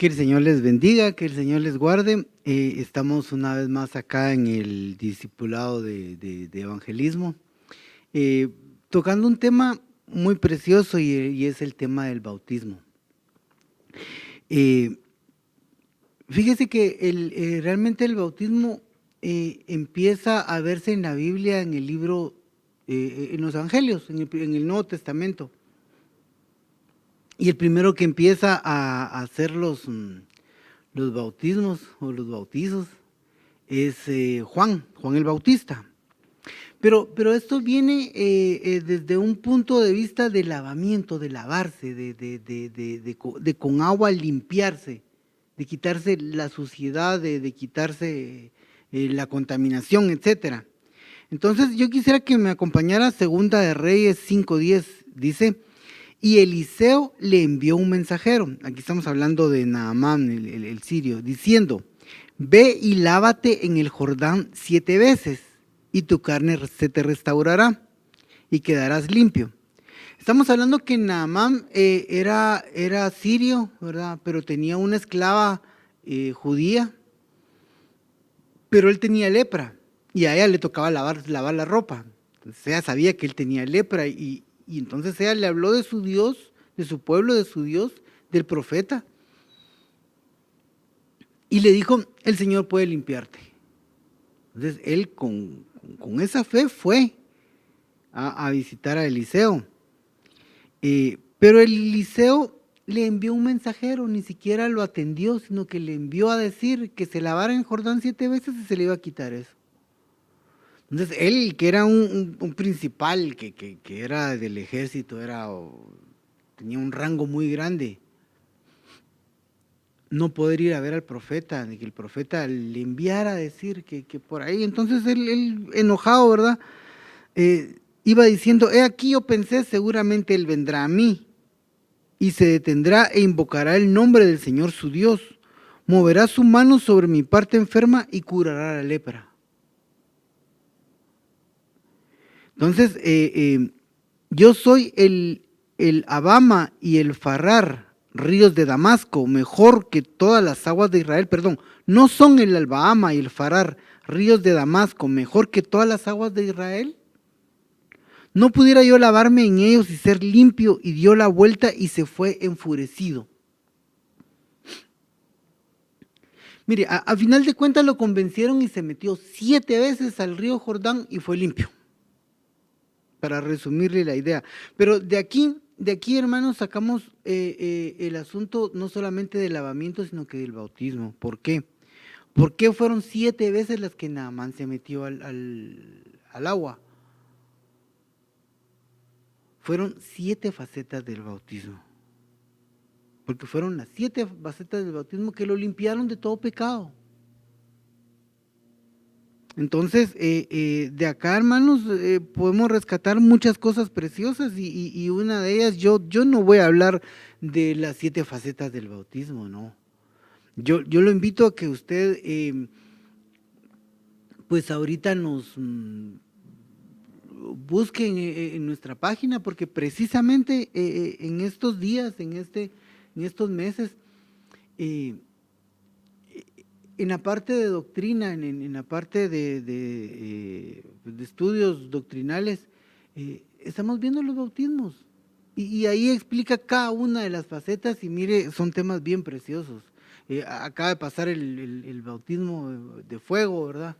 Que el Señor les bendiga, que el Señor les guarde. Estamos una vez más acá en el discipulado de evangelismo, eh, tocando un tema muy precioso y es el tema del bautismo. Eh, Fíjese que realmente el bautismo empieza a verse en la Biblia, en el libro, en los evangelios, en el Nuevo Testamento. Y el primero que empieza a hacer los bautismos o los bautizos es Juan el Bautista. Pero esto viene desde un punto de vista de lavamiento, de lavarse, de con agua limpiarse, de quitarse la suciedad, de quitarse la contaminación, etcétera. Entonces yo quisiera que me acompañara Segunda de Reyes 5:10. Dice, y Eliseo le envió un mensajero, aquí estamos hablando de Naamán, el sirio, diciendo, ve y lávate en el Jordán 7 veces, y tu carne se te restaurará, y quedarás limpio. Estamos hablando que Naamán era sirio, ¿verdad? Pero tenía una esclava judía, pero él tenía lepra, y a ella le tocaba lavar la ropa. Entonces ella sabía que él tenía lepra, y entonces ella le habló de su Dios, de su pueblo, de su Dios, del profeta, y le dijo, el Señor puede limpiarte. Entonces él con esa fe fue a visitar a Eliseo. Pero Eliseo le envió un mensajero, ni siquiera lo atendió, sino que le envió a decir que se lavara en Jordán 7 veces y se le iba a quitar eso. Entonces él, que era un principal, que era del ejército, tenía un rango muy grande, no poder ir a ver al profeta, ni que el profeta le enviara a decir que por ahí. Entonces él enojado, ¿verdad? Iba diciendo, he aquí yo pensé, seguramente él vendrá a mí y se detendrá e invocará el nombre del Señor su Dios. Moverá su mano sobre mi parte enferma y curará la lepra. Entonces, yo soy el Abama y el Farar, ríos de Damasco, mejor que todas las aguas de Israel. Perdón, no son el Albaama y el Farar, ríos de Damasco, mejor que todas las aguas de Israel. No pudiera yo lavarme en ellos y ser limpio, y dio la vuelta y se fue enfurecido. Mire, a final de cuentas lo convencieron y se metió 7 veces al río Jordán y fue limpio, para resumirle la idea. Pero de aquí, hermanos, sacamos el asunto no solamente del lavamiento, sino que del bautismo. ¿Por qué? ¿Por qué fueron 7 veces las que Naamán se metió al agua? Fueron 7 facetas del bautismo. Porque fueron las 7 facetas del bautismo que lo limpiaron de todo pecado. Entonces, de acá, hermanos, podemos rescatar muchas cosas preciosas y una de ellas, yo no voy a hablar de las 7 facetas del bautismo, no. Yo lo invito a que usted, pues ahorita nos busque en nuestra página, porque precisamente en estos días, en estos meses, en la parte de doctrina, en la parte de estudios doctrinales, estamos viendo los bautismos. Y ahí explica cada una de las facetas y mire, son temas bien preciosos. Acaba de pasar el bautismo de fuego, ¿verdad?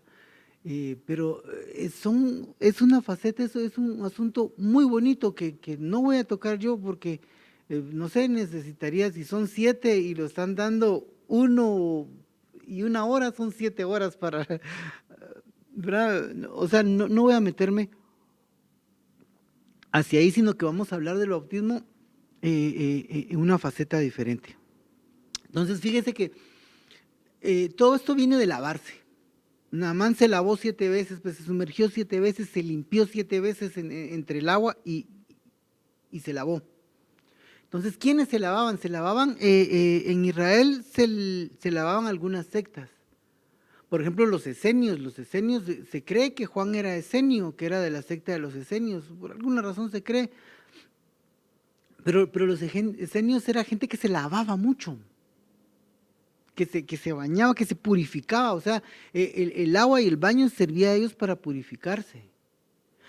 Pero es una faceta, eso es un asunto muy bonito que no voy a tocar yo porque, no sé, necesitaría, si son 7 y lo están dando 1 y 1 hora, son 7 horas para, ¿verdad? O sea, no voy a meterme hacia ahí, sino que vamos a hablar del bautismo en una faceta diferente. Entonces, fíjese que todo esto viene de lavarse. Naamán se lavó 7 veces, pues se sumergió 7 veces, se limpió 7 veces entre el agua y se lavó. Entonces, ¿quiénes se lavaban? Se lavaban, en Israel se lavaban algunas sectas. Por ejemplo, los esenios. Los esenios, se cree que Juan era esenio, que era de la secta de los esenios. Por alguna razón se cree. Pero los esenios era gente que se lavaba mucho. que se bañaba, que se purificaba. O sea, el agua y el baño servía a ellos para purificarse.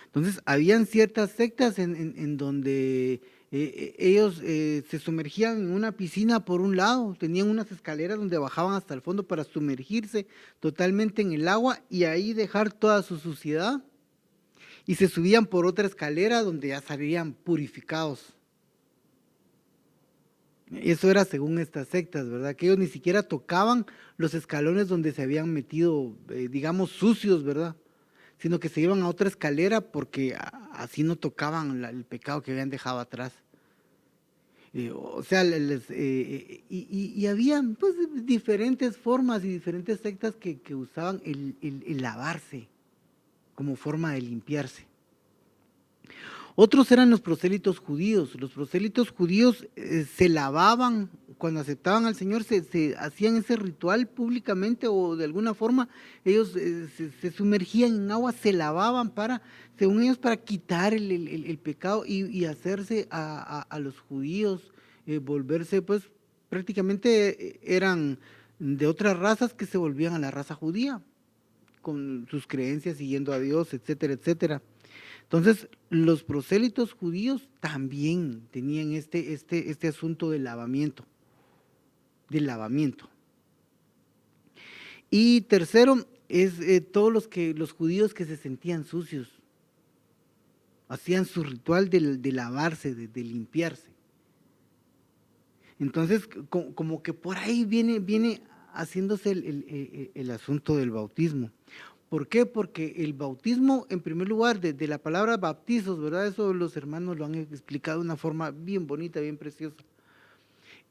Entonces, habían ciertas sectas en donde ellos se sumergían en una piscina por un lado, tenían unas escaleras donde bajaban hasta el fondo para sumergirse totalmente en el agua y ahí dejar toda su suciedad. Y se subían por otra escalera donde ya salían purificados. Eso era según estas sectas, ¿verdad? Que ellos ni siquiera tocaban los escalones donde se habían metido, digamos, sucios, ¿verdad? Sino que se iban a otra escalera porque así no tocaban el pecado que habían dejado atrás. O sea, y había pues diferentes formas y diferentes sectas que usaban el lavarse como forma de limpiarse. Otros eran los prosélitos judíos. Los prosélitos judíos se lavaban cuando aceptaban al Señor, se hacían ese ritual públicamente o de alguna forma ellos se sumergían en agua, se lavaban para, según ellos, para quitar el pecado y hacerse a los judíos, volverse pues prácticamente eran de otras razas que se volvían a la raza judía con sus creencias siguiendo a Dios, etcétera, etcétera. Entonces, los prosélitos judíos también tenían este asunto del lavamiento, del lavamiento. Y tercero, es todos los judíos que se sentían sucios, hacían su ritual de lavarse, de limpiarse. Entonces, como que por ahí viene haciéndose el asunto del bautismo. ¿Por qué? Porque el bautismo, en primer lugar, de la palabra bautizos, ¿verdad? Eso los hermanos lo han explicado de una forma bien bonita, bien preciosa.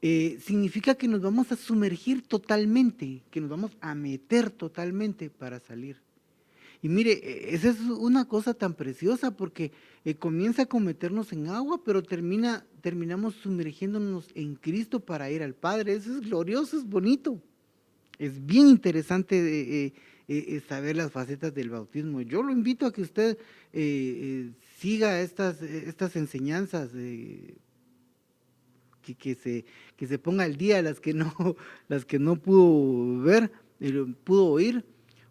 Significa que nos vamos a sumergir totalmente, que nos vamos a meter totalmente para salir. Y mire, esa es una cosa tan preciosa porque comienza con meternos en agua, pero terminamos sumergiéndonos en Cristo para ir al Padre. Eso es glorioso, es bonito. Es bien interesante saber las facetas del bautismo. Yo lo invito a que usted siga estas enseñanzas, que se ponga al día las que no pudo ver, pudo oír,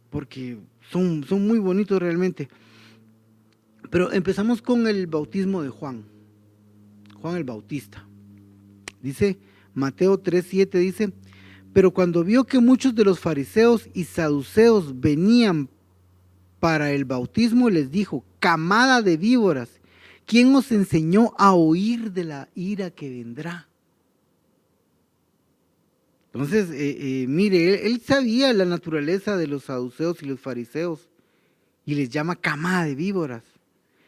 porque son muy bonitos realmente. Pero empezamos con el bautismo de Juan el Bautista. Dice, Mateo 3:7 dice, pero cuando vio que muchos de los fariseos y saduceos venían para el bautismo, les dijo, camada de víboras, ¿quién os enseñó a huir de la ira que vendrá? Entonces, mire, él sabía la naturaleza de los saduceos y los fariseos y les llama camada de víboras.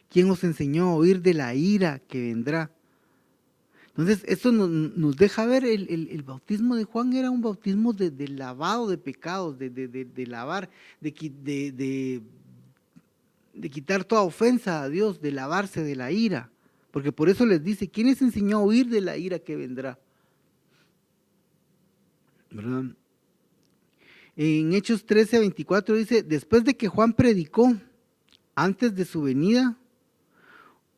¿Quién os enseñó a huir de la ira que vendrá? Entonces, esto nos deja ver, el bautismo de Juan era un bautismo de lavado de pecados, de lavar, de quitar toda ofensa a Dios, de lavarse de la ira. Porque por eso les dice, ¿quién les enseñó a huir de la ira que vendrá? ¿Verdad? En Hechos 13:24 dice, después de que Juan predicó, antes de su venida,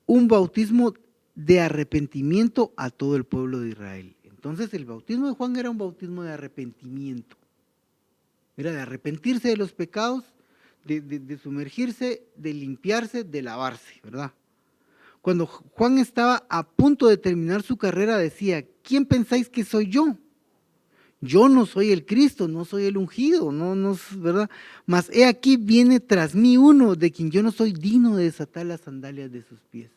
un bautismo de arrepentimiento a todo el pueblo de Israel. Entonces el bautismo de Juan era un bautismo de arrepentimiento. Era de arrepentirse de los pecados, de sumergirse, de limpiarse, de lavarse, ¿verdad? Cuando Juan estaba a punto de terminar su carrera decía, ¿quién pensáis que soy yo? Yo no soy el Cristo, no soy el ungido, no, ¿verdad? Mas he aquí viene tras mí uno de quien yo no soy digno de desatar las sandalias de sus pies.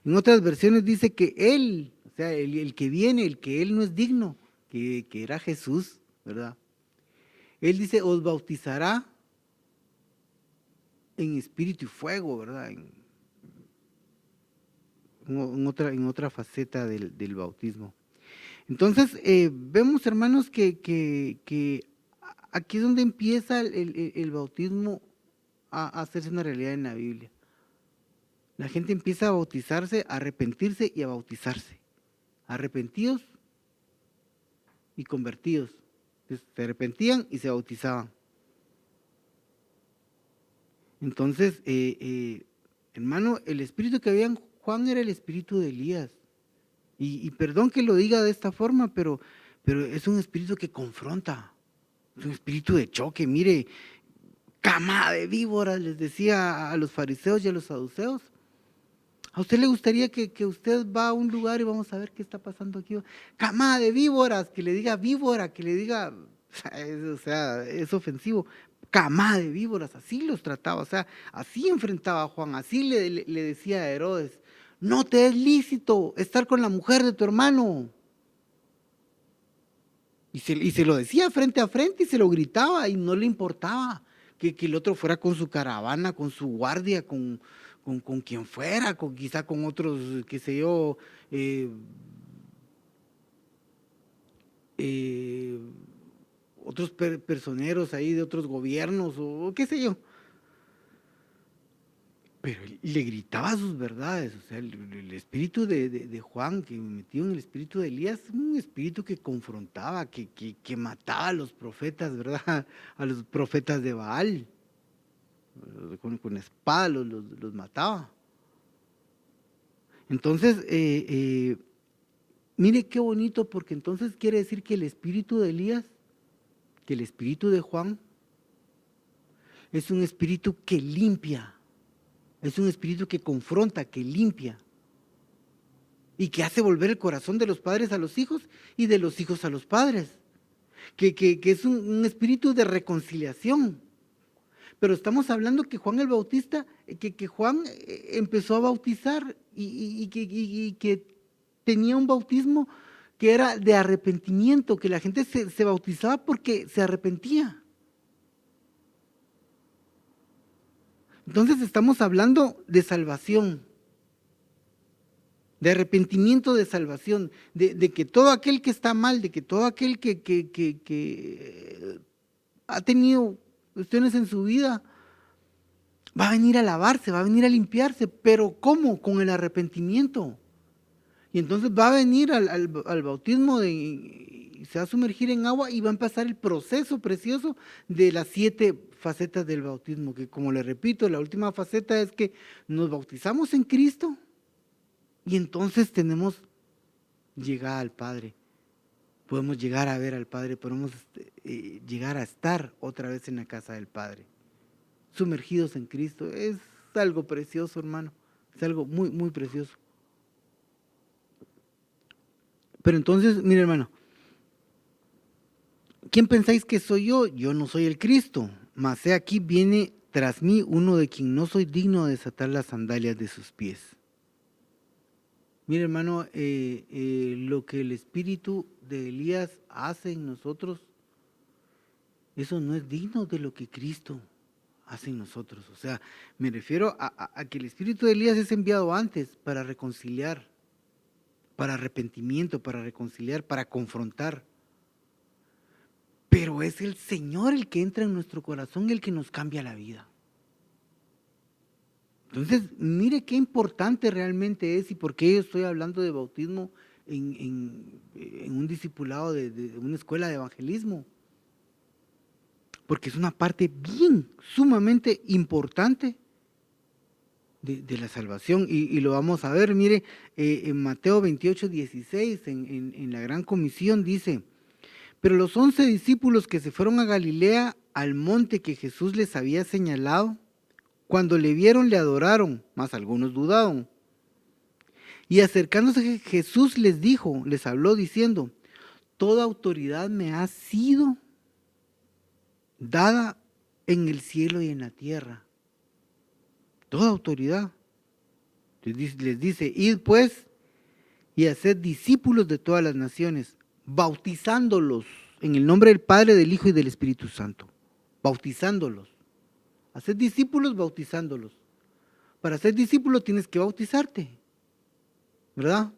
En otras versiones dice que él, o sea, el que viene, el que él no es digno, que era Jesús, ¿verdad? Él dice, os bautizará en espíritu y fuego, ¿verdad? En otra faceta del bautismo. Entonces, vemos, hermanos, que aquí es donde empieza el bautismo a hacerse una realidad en la Biblia. La gente empieza a bautizarse, a arrepentirse y a bautizarse. Arrepentidos y convertidos. Entonces, se arrepentían y se bautizaban. Entonces, hermano, el espíritu que había en Juan era el espíritu de Elías. Y perdón que lo diga de esta forma, pero pero es un espíritu que confronta, es un espíritu de choque. Mire, camada de víboras, les decía a los fariseos y a los saduceos. ¿A usted le gustaría que usted va a un lugar y vamos a ver qué está pasando aquí? Camada de víboras, que le diga víbora, que le diga, o sea, es ofensivo. Camada de víboras, así los trataba, o sea, así enfrentaba a Juan, así le decía a Herodes, no te es lícito estar con la mujer de tu hermano. Y se lo decía frente a frente y se lo gritaba y no le importaba que el otro fuera con su caravana, con su guardia, con quien fuera, quizá con otros, qué sé yo, eh, otros personeros ahí de otros gobiernos o qué sé yo. Pero él le gritaba sus verdades, o sea, el espíritu de Juan, que metido en el espíritu de Elías, un espíritu que confrontaba, que mataba a los profetas, ¿verdad? A los profetas de Baal, con espada los mataba. Entonces, mire qué bonito, porque entonces quiere decir que el espíritu de Elías, que el espíritu de Juan, es un espíritu que limpia, es un espíritu que confronta, que limpia. Y que hace volver el corazón de los padres a los hijos y de los hijos a los padres. Que es un espíritu de reconciliación. Pero estamos hablando que Juan el Bautista, que Juan empezó a bautizar y que tenía un bautismo que era de arrepentimiento, que la gente se bautizaba porque se arrepentía. Entonces estamos hablando de salvación, de arrepentimiento, de salvación, de que todo aquel que está mal, de que todo aquel que ha tenido cuestiones en su vida, va a venir a lavarse, va a venir a limpiarse, pero ¿cómo? Con el arrepentimiento. Y entonces va a venir al bautismo y se va a sumergir en agua y va a empezar el proceso precioso de las 7 facetas del bautismo, que como le repito, la última faceta es que nos bautizamos en Cristo y entonces tenemos llegada al Padre. Podemos llegar a ver al Padre, podemos llegar a estar otra vez en la casa del Padre, sumergidos en Cristo. Es algo precioso, hermano, es algo muy, muy precioso. Pero entonces, mire, hermano, ¿quién pensáis que soy yo? Yo no soy el Cristo, mas he aquí viene tras mí uno de quien no soy digno de desatar las sandalias de sus pies. Mire, hermano, lo que el espíritu de Elías hace en nosotros, eso no es digno de lo que Cristo hace en nosotros. O sea, me refiero a que el espíritu de Elías es enviado antes para reconciliar, para arrepentimiento, para reconciliar, para confrontar. Pero es el Señor el que entra en nuestro corazón, el que nos cambia la vida. Entonces, mire qué importante realmente es y por qué yo estoy hablando de bautismo en un discipulado de una escuela de evangelismo. Porque es una parte bien, sumamente importante de la salvación. Y lo vamos a ver, mire, en Mateo 28, 16, en la Gran Comisión dice: pero los 11 discípulos que se fueron a Galilea, al monte que Jesús les había señalado, cuando le vieron le adoraron, mas algunos dudaron. Y acercándose Jesús les dijo, les habló diciendo: toda autoridad me ha sido dada en el cielo y en la tierra. Toda autoridad. Les dice: id pues y haced discípulos de todas las naciones, bautizándolos en el nombre del Padre, del Hijo y del Espíritu Santo. Bautizándolos. Haced discípulos bautizándolos. Para ser discípulo tienes que bautizarte, ¿verdad?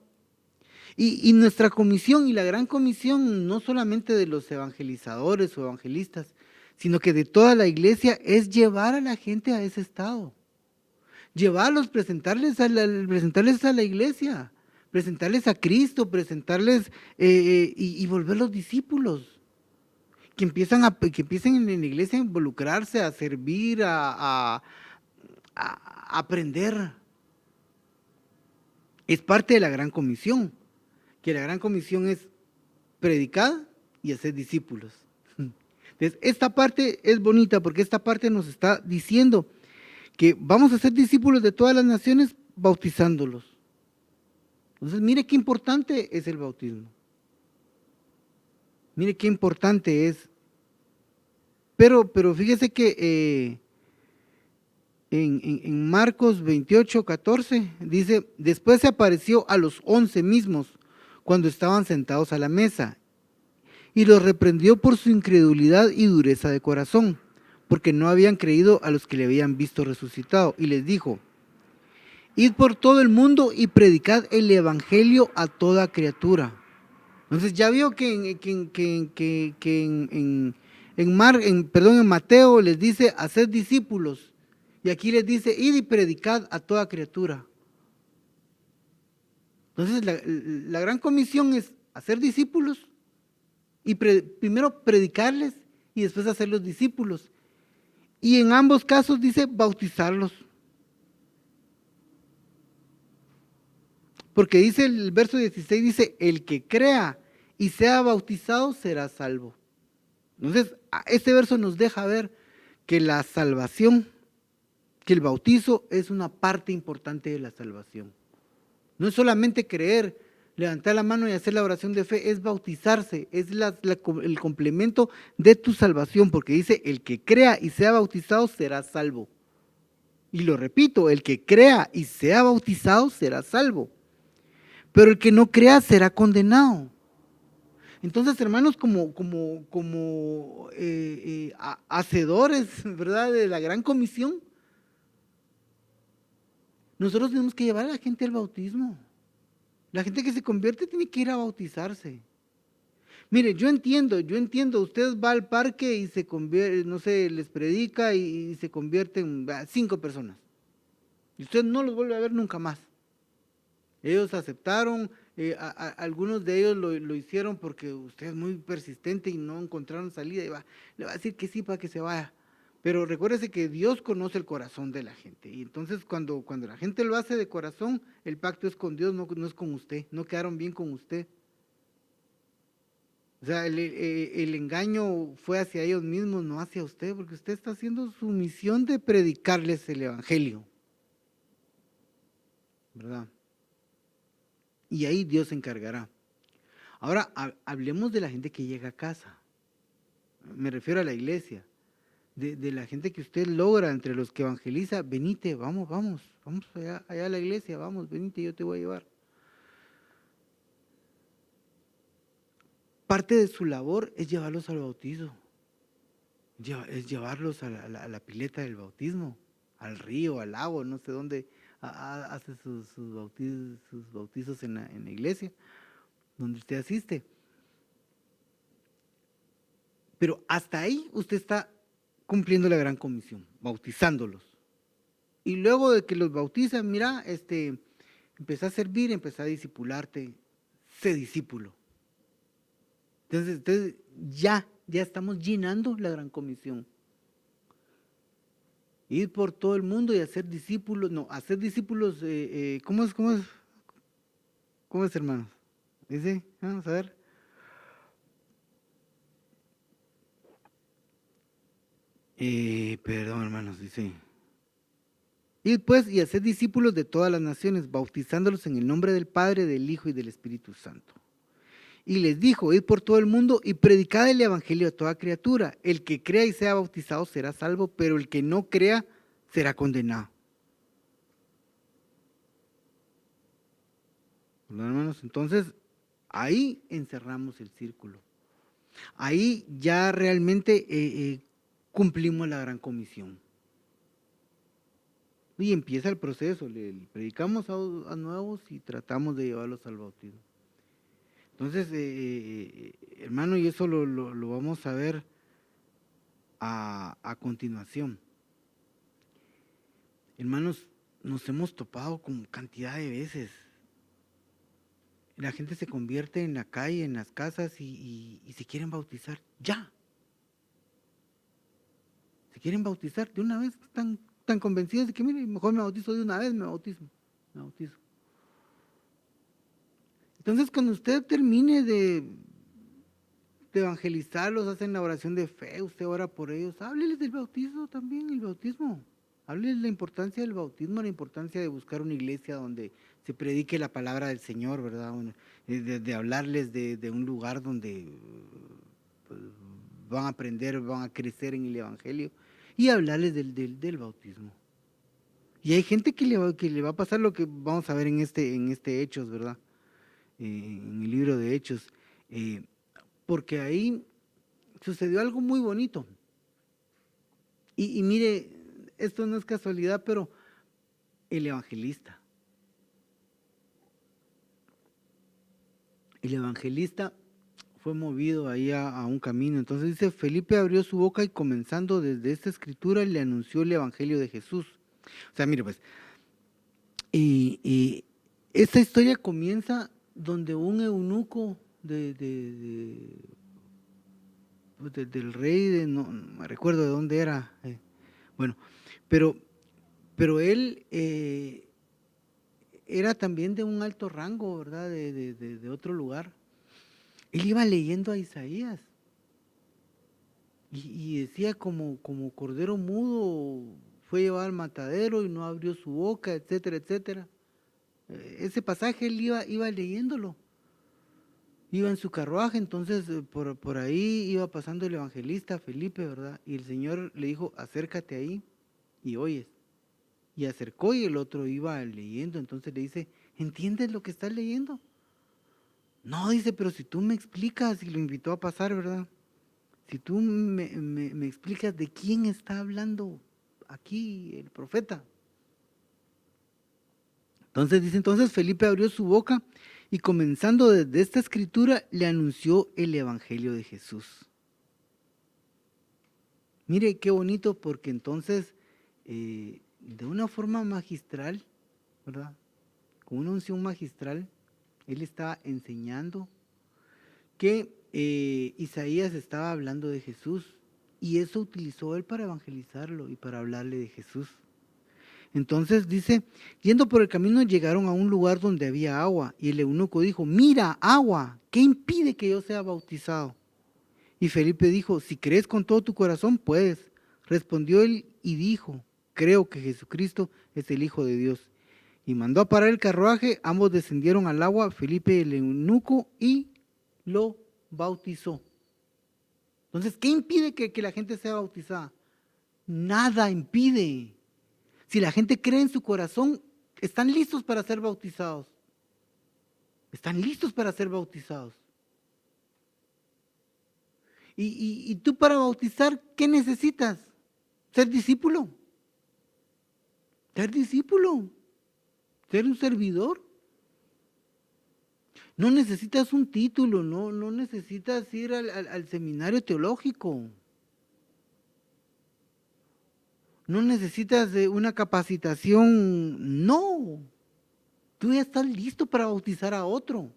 Y nuestra comisión y la gran comisión, no solamente de los evangelizadores o evangelistas, sino que de toda la iglesia, es llevar a la gente a ese estado. Llevarlos, presentarles a la iglesia, presentarles a Cristo, presentarles y volverlos discípulos. Que empiecen en la iglesia a involucrarse, a servir, a aprender. Es parte de la gran comisión, que la gran comisión es predicad y haced discípulos. Entonces, esta parte es bonita porque esta parte nos está diciendo que vamos a ser discípulos de todas las naciones bautizándolos. Entonces, mire qué importante es el bautismo. Mire qué importante es. Pero fíjese que en Marcos 28, 14 dice, después se apareció a los 11 mismos cuando estaban sentados a la mesa y los reprendió por su incredulidad y dureza de corazón, porque no habían creído a los que le habían visto resucitado. Y les dijo, id por todo el mundo y predicad el evangelio a toda criatura. Entonces ya vio que en Mateo les dice, haced discípulos. Y aquí les dice, id y predicad a toda criatura. Entonces la gran comisión es hacer discípulos y primero predicarles y después hacerlos discípulos. Y en ambos casos dice bautizarlos. Porque dice el verso 16, dice, el que crea y sea bautizado será salvo. Entonces, este verso nos deja ver que la salvación, que el bautizo es una parte importante de la salvación. No es solamente creer, levantar la mano y hacer la oración de fe, es bautizarse, es el complemento de tu salvación, porque dice, el que crea y sea bautizado será salvo. Y lo repito, el que crea y sea bautizado será salvo, pero el que no crea será condenado. Entonces, hermanos, como hacedores, ¿verdad?, de la gran comisión, nosotros tenemos que llevar a la gente al bautismo. La gente que se convierte tiene que ir a bautizarse. Mire, yo entiendo, usted va al parque y se convierte, no sé, les predica y se convierten 5 personas. Y usted no los vuelve a ver nunca más. Ellos aceptaron, algunos de ellos lo hicieron porque usted es muy persistente y no encontraron salida y le va a decir que sí para que se vaya. Pero recuérdese que Dios conoce el corazón de la gente. Y entonces cuando la gente lo hace de corazón, el pacto es con Dios, no es con usted. No quedaron bien con usted. O sea, el engaño fue hacia ellos mismos, no hacia usted, porque usted está haciendo su misión de predicarles el evangelio. ¿Verdad? Y ahí Dios se encargará. Ahora, hablemos de la gente que llega a casa. Me refiero a la iglesia. De la gente que usted logra, entre los que evangeliza, venite, vamos allá a la iglesia, vamos, venite, yo te voy a llevar. Parte de su labor es llevarlos al bautizo, es llevarlos a la pileta del bautismo, al río, al lago, no sé dónde hace sus bautizos en la iglesia, donde usted asiste. Pero hasta ahí usted está cumpliendo la gran comisión, bautizándolos. Y luego de que los bautiza, mira, empezá a servir, empezá a discipularte, sé discípulo. Entonces ya estamos llenando la gran comisión. Ir por todo el mundo y hacer discípulos, ¿cómo es, hermanos? Dice, vamos a ver. Perdón, hermanos, dice. Y pues, y hacer discípulos de todas las naciones, bautizándolos en el nombre del Padre, del Hijo y del Espíritu Santo. Y les dijo, id por todo el mundo y predicad el evangelio a toda criatura. El que crea y sea bautizado será salvo, pero el que no crea será condenado. ¿Verdad, hermanos? Entonces, ahí encerramos el círculo. Ahí ya realmente cumplimos la gran comisión. Y empieza el proceso, le predicamos a nuevos y tratamos de llevarlos al bautismo. Entonces, hermano, y eso lo vamos a ver a continuación. Hermanos, nos hemos topado con cantidad de veces. La gente se convierte en la calle, en las casas y se quieren bautizar ya. Se quieren bautizar de una vez, están tan convencidos de que, mire, mejor me bautizo de una vez, me bautizo. Entonces, cuando usted termine de de evangelizarlos, hacen la oración de fe, usted ora por ellos, hábleles del bautismo también, el bautismo. Hábleles la importancia del bautismo, la importancia de buscar una iglesia donde se predique la palabra del Señor, ¿verdad? De hablarles de un lugar donde pues, van a aprender, van a crecer en el Evangelio y hablarles del bautismo. Y hay gente que le va a pasar lo que vamos a ver en este Hechos, ¿verdad? En el libro de Hechos. Porque ahí sucedió algo muy bonito. Y mire, esto no es casualidad, pero el evangelista fue movido ahí a un camino. Entonces dice, Felipe abrió su boca y comenzando desde esta escritura le anunció el evangelio de Jesús. O sea, mire pues, y esta historia comienza donde un eunuco del rey, no me recuerdo de dónde era, bueno, pero él era también de un alto rango, ¿verdad? De otro lugar. Él iba leyendo a Isaías y decía como cordero mudo fue llevado al matadero y no abrió su boca, etcétera, etcétera. Ese pasaje él iba leyéndolo. Iba en su carruaje, entonces por ahí iba pasando el evangelista Felipe, ¿verdad? Y el Señor le dijo, acércate ahí y oyes. Y acercó y el otro iba leyendo, entonces le dice, ¿entiendes lo que estás leyendo? No, dice, pero si tú me explicas, y lo invitó a pasar, ¿verdad? Si tú me explicas de quién está hablando aquí el profeta. Entonces dice, entonces Felipe abrió su boca y comenzando desde esta escritura le anunció el evangelio de Jesús. Mire qué bonito porque entonces de una forma magistral, ¿verdad? Con una unción magistral, él estaba enseñando que Isaías estaba hablando de Jesús y eso utilizó él para evangelizarlo y para hablarle de Jesús. Entonces dice, yendo por el camino llegaron a un lugar donde había agua y el eunuco dijo, mira, agua, ¿qué impide que yo sea bautizado? Y Felipe dijo, si crees con todo tu corazón, puedes. Respondió él y dijo, creo que Jesucristo es el Hijo de Dios. Y mandó a parar el carruaje, ambos descendieron al agua, Felipe y el eunuco, y lo bautizó. Entonces, ¿qué impide que la gente sea bautizada? Nada impide. Si la gente cree en su corazón, están listos para ser bautizados. Están listos para ser bautizados. Y tú para bautizar, ¿qué necesitas? Ser discípulo. Ser discípulo. Ser un servidor. No necesitas un título, no necesitas ir al seminario teológico. No necesitas una capacitación, no. Tú ya estás listo para bautizar a otro.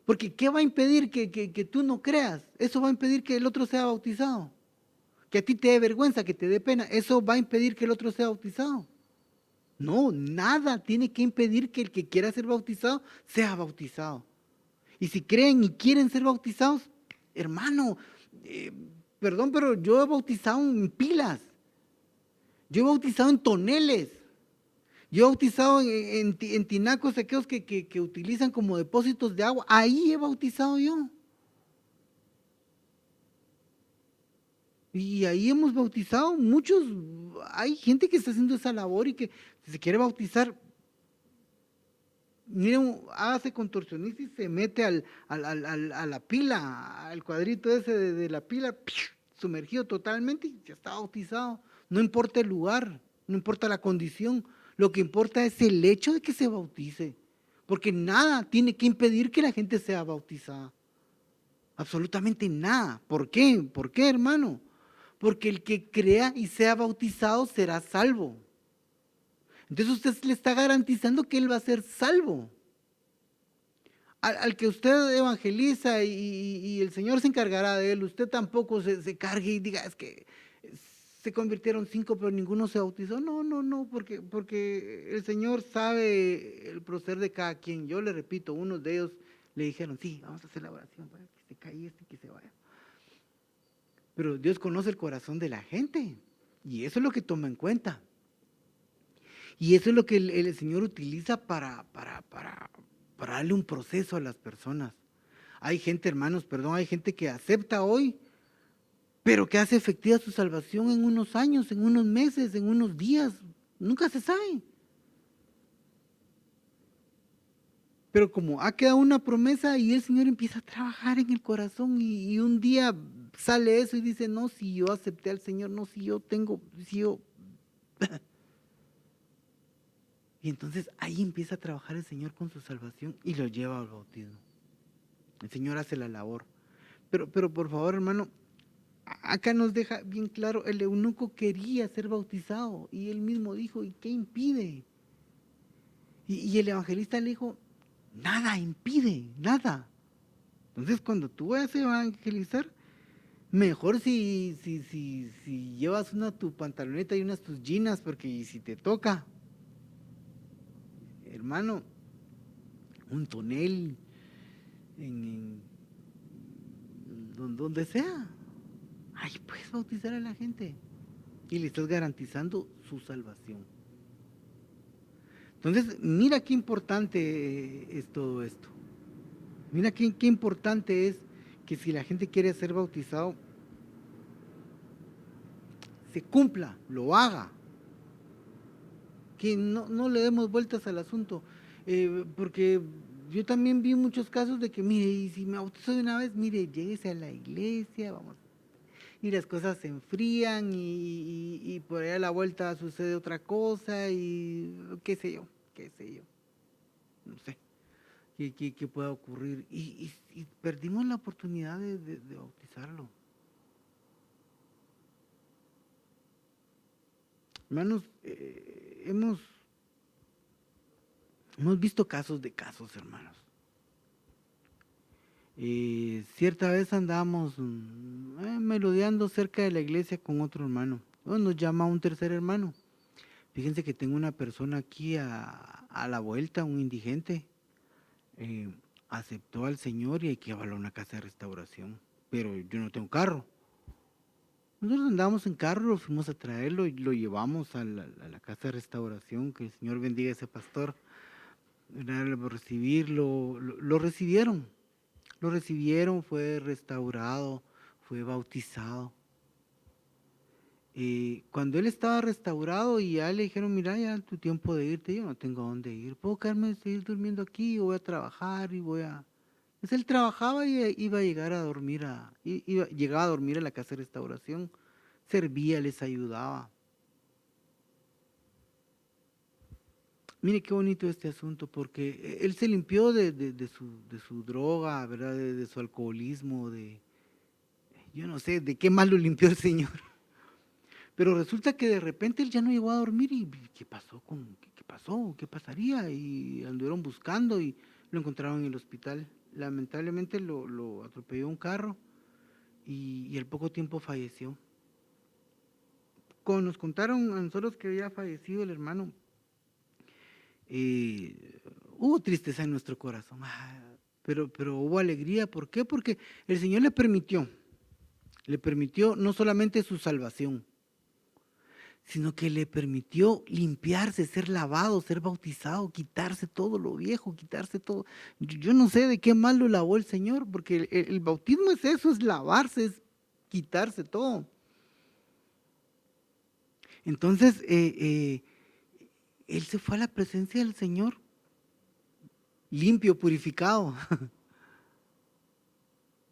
Porque ¿qué va a impedir que tú no creas? Eso va a impedir que el otro sea bautizado. Que a ti te dé vergüenza, que te dé pena. Eso va a impedir que el otro sea bautizado. No, nada tiene que impedir que el que quiera ser bautizado sea bautizado. Y si creen y quieren ser bautizados, hermano, perdón, pero yo he bautizado en pilas. Yo he bautizado en toneles. Yo he bautizado en tinacos aquellos que utilizan como depósitos de agua. Ahí he bautizado yo. Y ahí hemos bautizado muchos. Hay gente que está haciendo esa labor y que se quiere bautizar. Miren, hace contorsionista y se mete a la pila, al cuadrito ese de la pila, sumergido totalmente y ya está bautizado. No importa el lugar, no importa la condición, lo que importa es el hecho de que se bautice, porque nada tiene que impedir que la gente sea bautizada. Absolutamente nada. ¿Por qué? ¿Por qué, hermano? Porque el que crea y sea bautizado será salvo. Entonces usted le está garantizando que él va a ser salvo. Al que usted evangeliza y el Señor se encargará de él, usted tampoco se cargue y diga, es que se convirtieron 5, pero ninguno se bautizó. No, porque el Señor sabe el proceder de cada quien. Yo le repito, unos de ellos le dijeron, sí, vamos a hacer la oración para que se saca ahí y que se vaya. Pero Dios conoce el corazón de la gente y eso es lo que toma en cuenta. Y eso es lo que el Señor utiliza para darle un proceso a las personas. Hay gente, hermanos, perdón, hay gente que acepta hoy, pero que hace efectiva su salvación en unos años, en unos meses, en unos días. Nunca se sabe. Pero como ha quedado una promesa y el Señor empieza a trabajar en el corazón y un día sale eso y dice, no, si yo acepté al Señor, no, si yo tengo, si yo... Y entonces ahí empieza a trabajar el Señor con su salvación y lo lleva al bautismo. El Señor hace la labor. Pero por favor, hermano, acá nos deja bien claro, el eunuco quería ser bautizado y él mismo dijo, ¿y qué impide? Y el evangelista le dijo, nada impide, nada. Entonces cuando tú vayas a evangelizar, mejor si llevas una tu pantaloneta y unas tus jeans, porque si te toca, hermano, un tonel, en donde sea, ahí puedes bautizar a la gente y le estás garantizando su salvación. Entonces, mira qué importante es todo esto. Mira qué importante es que si la gente quiere ser bautizado, se cumpla, lo haga. Que no le demos vueltas al asunto. Porque yo también vi muchos casos de que, mire, y si me bautizo de una vez, mire, lléguese a la iglesia, vamos. Y las cosas se enfrían y por ahí a la vuelta sucede otra cosa y qué sé yo, no sé qué pueda ocurrir. Y perdimos la oportunidad de bautizarlo. Hermanos, hemos visto casos de casos, hermanos. Cierta vez andábamos melodeando cerca de la iglesia con otro hermano. Nos llama un tercer hermano. Fíjense que tengo una persona aquí a la vuelta, un indigente. Aceptó al Señor y hay que llevarlo a una casa de restauración. Pero yo no tengo carro. Nosotros andábamos en carro, lo fuimos a traerlo y lo llevamos a la casa de restauración. Que el Señor bendiga a ese pastor. Recibirlo, lo recibieron. Lo recibieron, fue restaurado, fue bautizado. Cuando él estaba restaurado y ya le dijeron, mira, ya tu tiempo de irte, yo no tengo a dónde ir. ¿Puedo quedarme, seguir durmiendo aquí? Yo voy a trabajar y voy a... Pues él trabajaba y iba a llegar a dormir llegaba a dormir a la casa de restauración. Servía, les ayudaba. Mire qué bonito este asunto, porque él se limpió de su droga, ¿verdad? De su alcoholismo, yo no sé de qué más lo limpió el Señor. Pero resulta que de repente él ya no llegó a dormir y ¿qué pasó? ¿Qué pasó? ¿Qué pasaría? Y anduvieron buscando y lo encontraron en el hospital. Lamentablemente lo atropelló un carro y al poco tiempo falleció. Cuando nos contaron a nosotros que había fallecido el hermano, hubo tristeza en nuestro corazón, pero hubo alegría. ¿Por qué? Porque el Señor le permitió no solamente su salvación, sino que le permitió limpiarse, ser lavado, ser bautizado, quitarse todo lo viejo, quitarse todo. Yo no sé de qué mal lo lavó el Señor, porque el bautismo es eso, es lavarse, es quitarse todo. Entonces, él se fue a la presencia del Señor, limpio, purificado,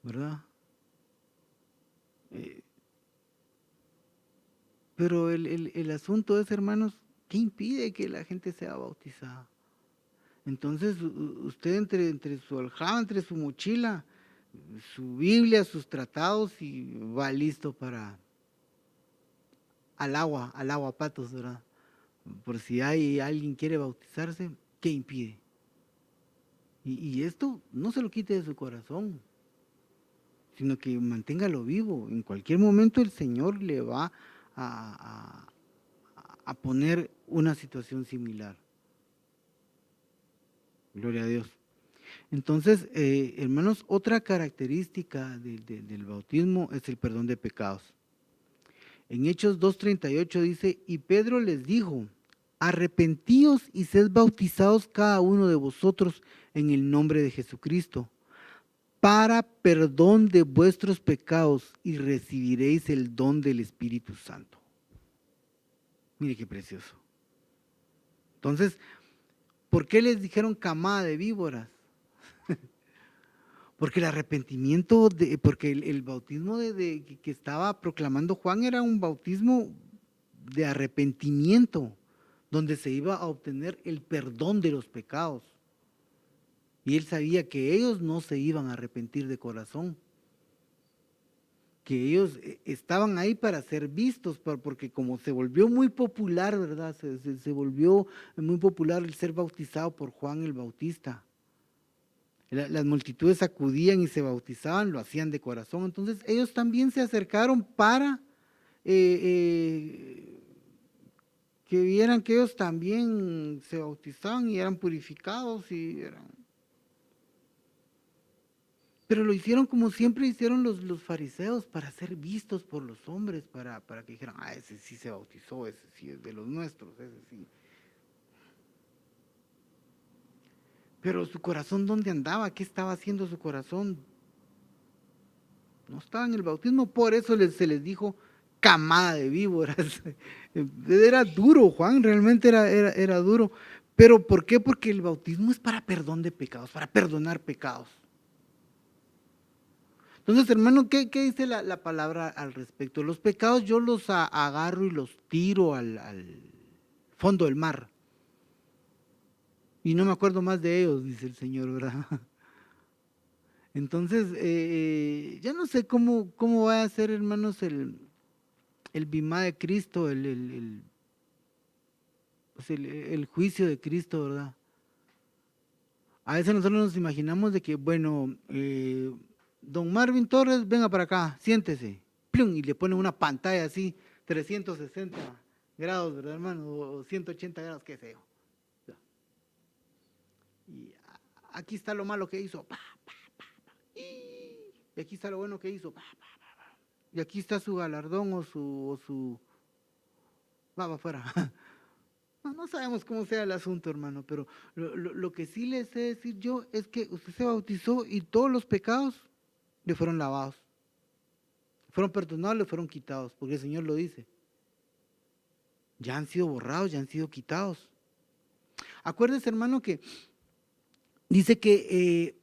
¿verdad? Eh, pero el asunto es, hermanos, ¿qué impide que la gente sea bautizada? Entonces, usted entre su aljaba, entre su mochila, su Biblia, sus tratados y va listo para al agua patos, ¿verdad? Por si hay alguien quiere bautizarse, ¿qué impide? Y esto no se lo quite de su corazón, sino que manténgalo vivo. En cualquier momento el Señor le va a, a poner una situación similar. Gloria a Dios. Entonces, hermanos, otra característica del bautismo es el perdón de pecados. En Hechos 2:38 dice, y Pedro les dijo, arrepentíos y sed bautizados cada uno de vosotros en el nombre de Jesucristo, para perdón de vuestros pecados, y recibiréis el don del Espíritu Santo. Mire qué precioso. Entonces, ¿por qué les dijeron camada de víboras? Porque el arrepentimiento, porque el bautismo que estaba proclamando Juan era un bautismo de arrepentimiento, donde se iba a obtener el perdón de los pecados. Y él sabía que ellos no se iban a arrepentir de corazón, que ellos estaban ahí para ser vistos, porque como se volvió muy popular, ¿verdad? Se volvió muy popular el ser bautizado por Juan el Bautista. Las multitudes acudían y se bautizaban, lo hacían de corazón. Entonces ellos también se acercaron para que vieran que ellos también se bautizaban y eran purificados Pero lo hicieron como siempre hicieron los fariseos, para ser vistos por los hombres, para que dijeran, ese sí se bautizó, ese sí es de los nuestros, ese sí. Pero su corazón, ¿dónde andaba? ¿Qué estaba haciendo su corazón? No estaba en el bautismo, por eso se les dijo camada de víboras. Era duro, Juan, realmente era duro. ¿Pero por qué? Porque el bautismo es para perdón de pecados, para perdonar pecados. Entonces, hermano, ¿qué dice la palabra al respecto? Los pecados yo los agarro y los tiro al fondo del mar. Y no me acuerdo más de ellos, dice el Señor, ¿verdad? Entonces, ya no sé cómo va a ser, hermanos, el bimá de Cristo, pues el juicio de Cristo, ¿verdad? A veces nosotros nos imaginamos de que, bueno, don Marvin Torres, venga para acá, siéntese, ¡plum! Y le ponen una pantalla así, 360 grados, ¿verdad, hermano? O 180 grados, qué sé yo. Y aquí está lo malo que hizo, y aquí está lo bueno que hizo, y aquí está su galardón o su... va afuera. No sabemos cómo sea el asunto, hermano, pero lo que sí les sé decir yo es que usted se bautizó y todos los pecados le fueron lavados, fueron perdonados, le fueron quitados, porque el Señor lo dice. Ya han sido borrados, ya han sido quitados. Acuérdese, hermano, que dice que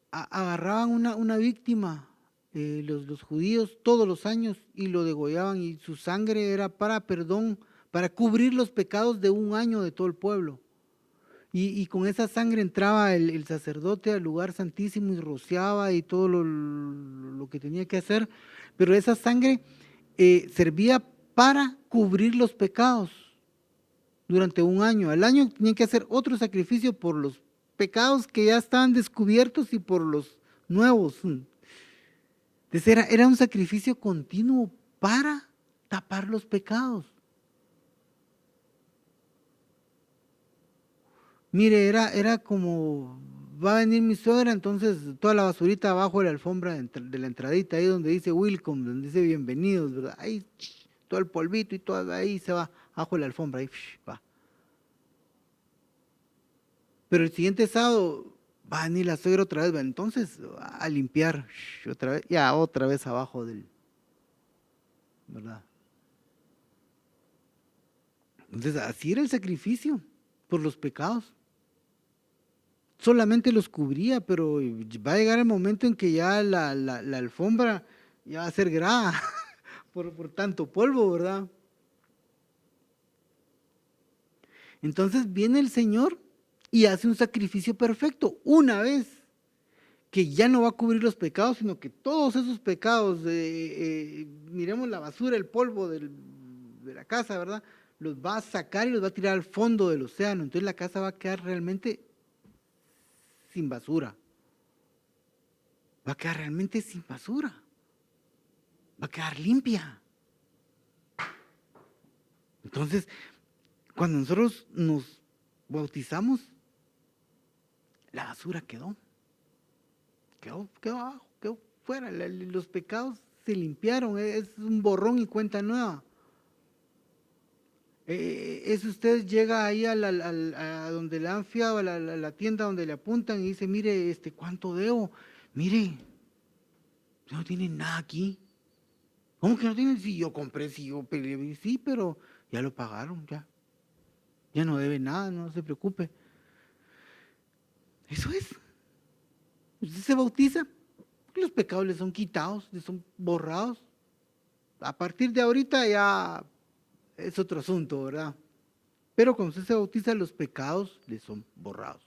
agarraban una víctima, los judíos, todos los años, y lo degollaban, y su sangre era para perdón, para cubrir los pecados de un año de todo el pueblo. Y con esa sangre entraba el sacerdote al lugar santísimo y rociaba y todo lo que tenía que hacer, pero esa sangre servía para cubrir los pecados durante un año. Al año tenían que hacer otro sacrificio por los pecados que ya estaban descubiertos y por los nuevos. Entonces era un sacrificio continuo para tapar los pecados. Mire, era como, va a venir mi suegra, entonces toda la basurita abajo de la alfombra de la entradita, ahí donde dice welcome, donde dice bienvenidos, ¿verdad? Ahí todo el polvito y todo ahí se va, abajo de la alfombra, ahí va. Pero el siguiente sábado va a venir la suegra otra vez, entonces a limpiar otra vez, ya otra vez abajo ¿verdad? Entonces así era el sacrificio por los pecados. Solamente los cubría, pero va a llegar el momento en que ya la alfombra ya va a ser grava por tanto polvo, ¿verdad? Entonces viene el Señor y hace un sacrificio perfecto una vez, que ya no va a cubrir los pecados, sino que todos esos pecados, miremos la basura, el polvo de la casa, ¿verdad? Los va a sacar y los va a tirar al fondo del océano. Entonces la casa va a quedar realmente sin basura. Va a quedar realmente sin basura. Va a quedar limpia. Entonces, cuando nosotros nos bautizamos, basura quedó abajo, quedó fuera. Los pecados se limpiaron, es un borrón y cuenta nueva. Es usted llega ahí a donde le han fiado, a la tienda donde le apuntan y dice, mire, ¿cuánto debo? Mire, no tienen nada aquí. ¿Cómo que no tienen? Si yo compré, si yo peleé, sí, pero ya lo pagaron, ya no debe nada, no se preocupe. Eso es. Usted se bautiza, los pecados le son quitados, le son borrados. A partir de ahorita ya es otro asunto, ¿verdad? Pero cuando usted se bautiza, los pecados le son borrados.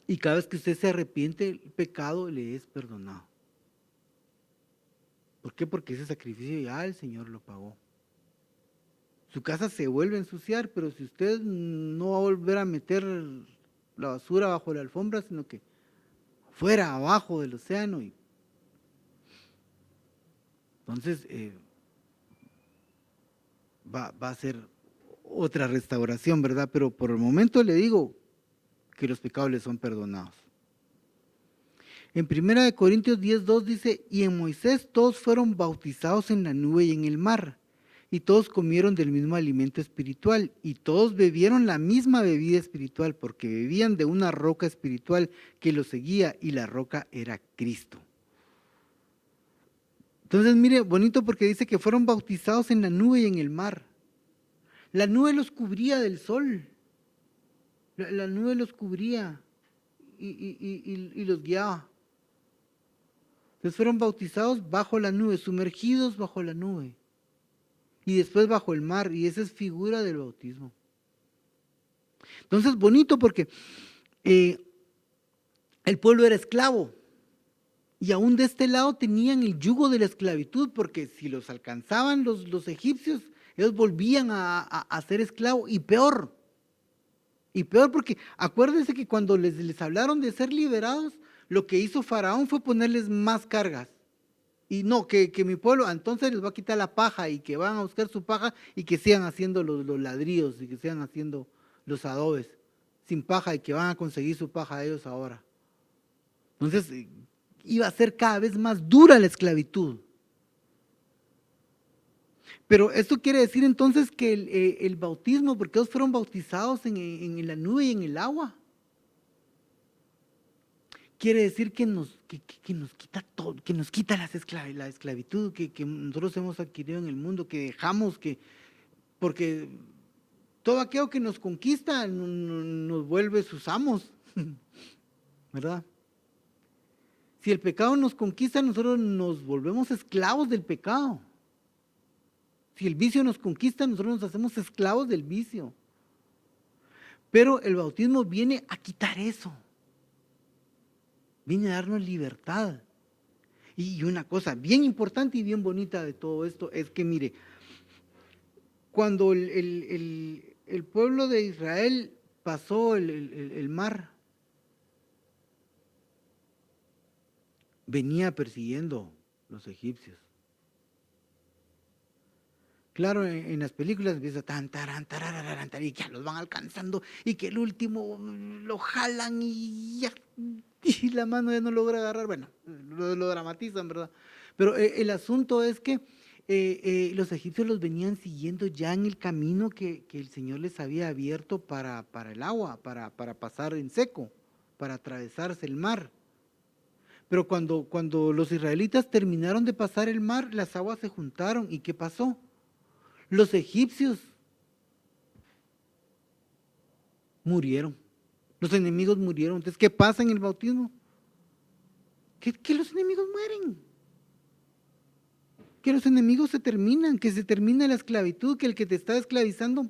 Y cada vez que usted se arrepiente, el pecado le es perdonado. ¿Por qué? Porque ese sacrificio ya el Señor lo pagó. Su casa se vuelve a ensuciar, pero si usted no va a volver a meter la basura bajo la alfombra, sino que fuera, abajo del océano. Entonces va a ser otra restauración, ¿verdad? Pero por el momento le digo que los pecados le son perdonados. En 1 Corintios 10:2 dice, y en Moisés todos fueron bautizados en la nube y en el mar, y todos comieron del mismo alimento espiritual, y todos bebieron la misma bebida espiritual, porque bebían de una roca espiritual que los seguía, y la roca era Cristo. Entonces, mire, bonito porque dice que fueron bautizados en la nube y en el mar. La nube los cubría del sol, la nube los cubría y los guiaba. Entonces fueron bautizados bajo la nube, sumergidos bajo la nube y después bajo el mar, y esa es figura del bautismo. Entonces, bonito porque el pueblo era esclavo y aún de este lado tenían el yugo de la esclavitud, porque si los alcanzaban los egipcios, ellos volvían a ser esclavos, y peor porque acuérdense que cuando les hablaron de ser liberados, lo que hizo Faraón fue ponerles más cargas. Y no, que mi pueblo entonces les va a quitar la paja y que van a buscar su paja y que sigan haciendo los ladrillos y que sigan haciendo los adobes sin paja y que van a conseguir su paja ellos ahora. Entonces iba a ser cada vez más dura la esclavitud. Pero esto quiere decir entonces que el bautismo, porque ellos fueron bautizados en la nube y en el agua, quiere decir que nos quita todo, que nos quita la esclavitud que nosotros hemos adquirido en el mundo, que dejamos porque todo aquello que nos conquista nos vuelve sus amos, ¿verdad? Si el pecado nos conquista, nosotros nos volvemos esclavos del pecado. Si el vicio nos conquista, nosotros nos hacemos esclavos del vicio. Pero el bautismo viene a quitar eso. Viene a darnos libertad. Y una cosa bien importante y bien bonita de todo esto es que, mire, cuando el pueblo de Israel pasó el mar, venía persiguiendo los egipcios. Claro, en las películas empieza y ya los van alcanzando y que el último lo jalan y la mano ya no logra agarrar. Bueno, lo dramatizan, ¿verdad? Pero el asunto es que los egipcios los venían siguiendo ya en el camino que el Señor les había abierto para el agua, para pasar en seco, para atravesarse el mar. Pero cuando los israelitas terminaron de pasar el mar, las aguas se juntaron. ¿Y qué pasó? Los egipcios murieron, los enemigos murieron. Entonces, ¿qué pasa en el bautismo? Que los enemigos mueren, que los enemigos se terminan, que se termina la esclavitud, que el que te está esclavizando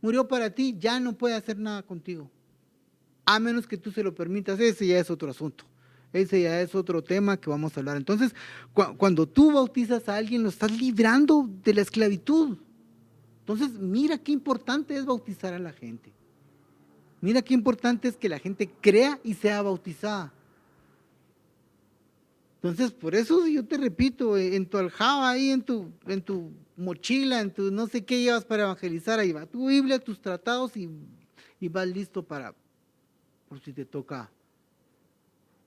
murió para ti, ya no puede hacer nada contigo, a menos que tú se lo permitas. Ese ya es otro asunto, ese ya es otro tema que vamos a hablar. Entonces, cuando tú bautizas a alguien, lo estás librando de la esclavitud. Entonces, mira qué importante es bautizar a la gente. Mira qué importante es que la gente crea y sea bautizada. Entonces, por eso yo te repito, en tu aljaba, ahí en tu mochila, en tu no sé qué llevas para evangelizar, ahí va tu Biblia, tus tratados y vas listo para por si te toca.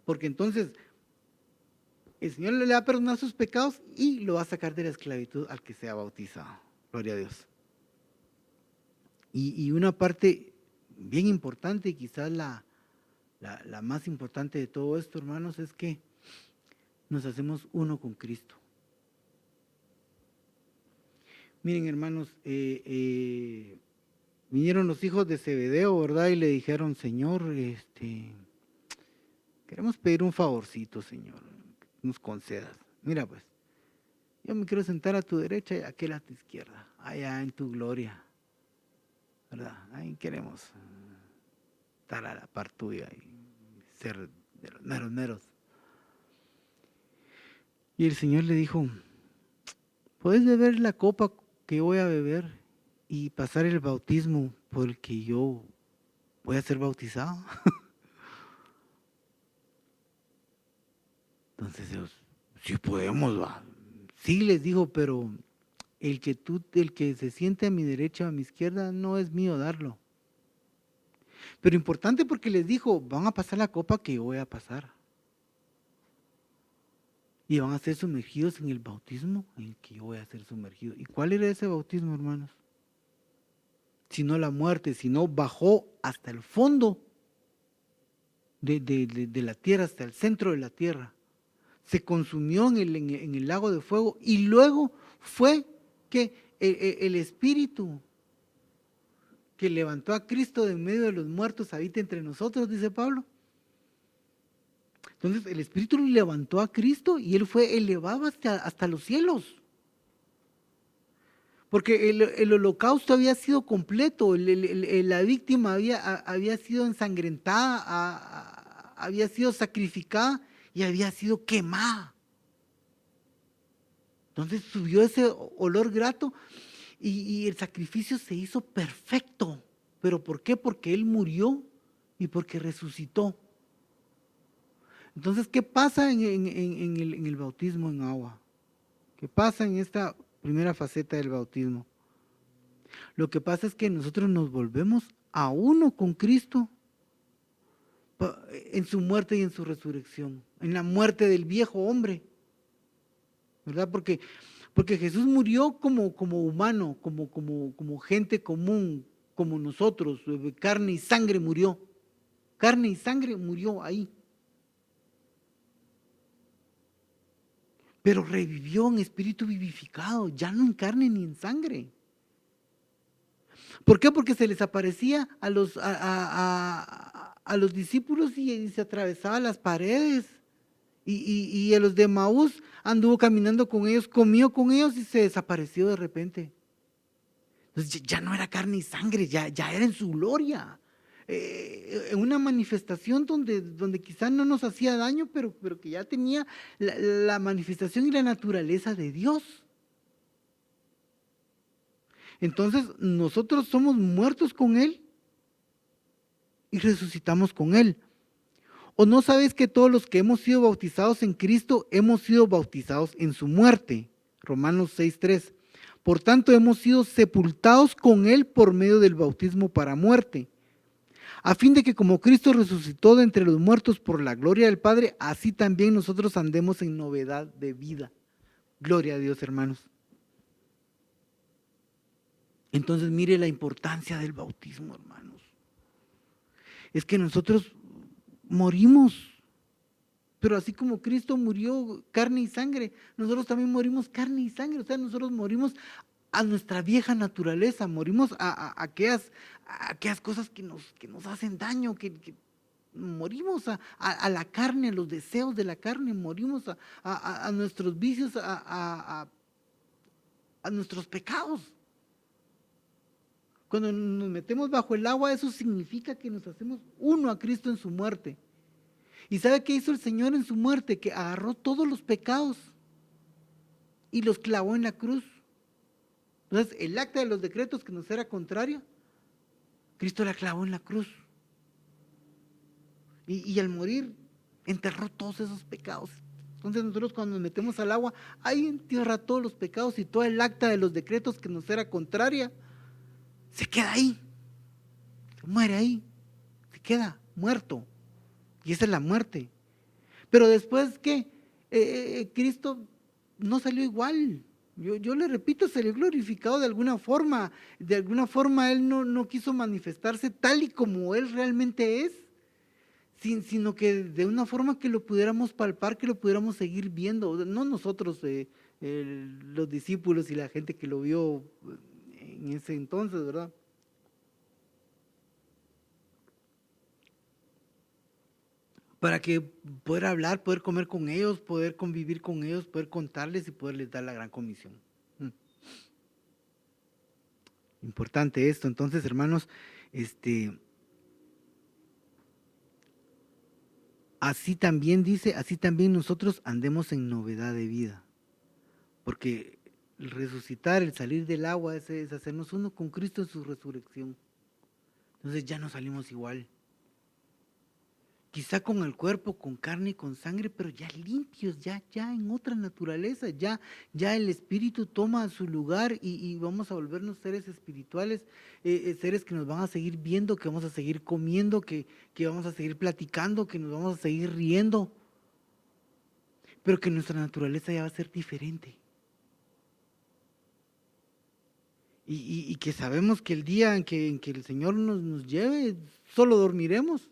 Porque entonces el Señor le va a perdonar sus pecados y lo va a sacar de la esclavitud al que sea bautizado. Gloria a Dios. Y una parte bien importante, y quizás la más importante de todo esto, hermanos, es que nos hacemos uno con Cristo. Miren, hermanos, vinieron los hijos de Zebedeo, ¿verdad? Y le dijeron, Señor, queremos pedir un favorcito, Señor, que nos concedas. Mira, pues, yo me quiero sentar a tu derecha y aquel a tu izquierda, allá en tu gloria, ¿verdad? Ahí queremos estar a la par tuya y ser de los meros meros. Y el Señor le dijo, ¿puedes beber la copa que voy a beber y pasar el bautismo por el que yo voy a ser bautizado? Entonces Dios, sí podemos, va. Sí les dijo, pero el que se siente a mi derecha o a mi izquierda no es mío darlo. Pero importante porque les dijo, van a pasar la copa que yo voy a pasar. Y van a ser sumergidos en el bautismo en el que yo voy a ser sumergido. ¿Y cuál era ese bautismo, hermanos? Sino la muerte, sino bajó hasta el fondo de la tierra, hasta el centro de la tierra. Se consumió en el lago de fuego y luego fue que el Espíritu que levantó a Cristo de en medio de los muertos habita entre nosotros, dice Pablo. Entonces el Espíritu levantó a Cristo y Él fue elevado hasta los cielos. Porque el holocausto había sido completo, la víctima había sido ensangrentada, había sido sacrificada y había sido quemada. Entonces subió ese olor grato y el sacrificio se hizo perfecto. ¿Pero por qué? Porque Él murió y porque resucitó. Entonces, ¿qué pasa en el bautismo en agua? ¿Qué pasa en esta primera faceta del bautismo? Lo que pasa es que nosotros nos volvemos a uno con Cristo en su muerte y en su resurrección, en la muerte del viejo hombre, ¿verdad? Porque Jesús murió como humano, como gente común, como nosotros, carne y sangre murió ahí. Pero revivió en espíritu vivificado, ya no en carne ni en sangre. ¿Por qué? Porque se les aparecía a los discípulos y se atravesaba las paredes. Y a los de Maús anduvo caminando con ellos, comió con ellos y se desapareció de repente. Entonces ya no era carne y sangre, ya era en su gloria. En una manifestación donde quizás no nos hacía daño, pero que ya tenía la manifestación y la naturaleza de Dios. Entonces nosotros somos muertos con Él y resucitamos con Él. ¿O no sabes que todos los que hemos sido bautizados en Cristo hemos sido bautizados en su muerte? Romanos 6:3. Por tanto hemos sido sepultados con Él por medio del bautismo para muerte, a fin de que como Cristo resucitó de entre los muertos por la gloria del Padre, así también nosotros andemos en novedad de vida. Gloria a Dios, hermanos. Entonces mire la importancia del bautismo, hermanos. Es que nosotros morimos, pero así como Cristo murió carne y sangre, nosotros también morimos carne y sangre. O sea, nosotros morimos a nuestra vieja naturaleza, morimos a aquellas cosas que nos hacen daño, que morimos a la carne, a los deseos de la carne, morimos a nuestros vicios, a nuestros pecados. Cuando nos metemos bajo el agua, eso significa que nos hacemos uno a Cristo en su muerte. ¿Y sabe qué hizo el Señor en su muerte? Que agarró todos los pecados y los clavó en la cruz. Entonces, el acta de los decretos que nos era contraria, Cristo la clavó en la cruz. Y al morir, enterró todos esos pecados. Entonces nosotros cuando nos metemos al agua, ahí entierra todos los pecados y todo el acta de los decretos que nos era contraria, se queda ahí, se muere ahí, se queda. muerto. Y esa es la muerte. Pero después, ¿qué? Cristo no salió igual. Yo le repito, salió glorificado de alguna forma. De alguna forma Él no quiso manifestarse tal y como Él realmente es, sino que de una forma que lo pudiéramos palpar, que lo pudiéramos seguir viendo. No nosotros, los discípulos y la gente que lo vio en ese entonces, ¿verdad? Para que poder hablar, poder comer con ellos, poder convivir con ellos, poder contarles y poderles dar la gran comisión. Importante esto. Entonces, hermanos, así también dice, así también nosotros andemos en novedad de vida. Porque el resucitar, el salir del agua, es hacernos uno con Cristo en su resurrección. Entonces ya no salimos igual. Quizá con el cuerpo, con carne y con sangre, pero ya limpios, ya en otra naturaleza, ya el espíritu toma su lugar y vamos a volvernos seres espirituales, seres que nos van a seguir viendo, que vamos a seguir comiendo, que vamos a seguir platicando, que nos vamos a seguir riendo, pero que nuestra naturaleza ya va a ser diferente. Y que sabemos que el día en que el Señor nos lleve, solo dormiremos.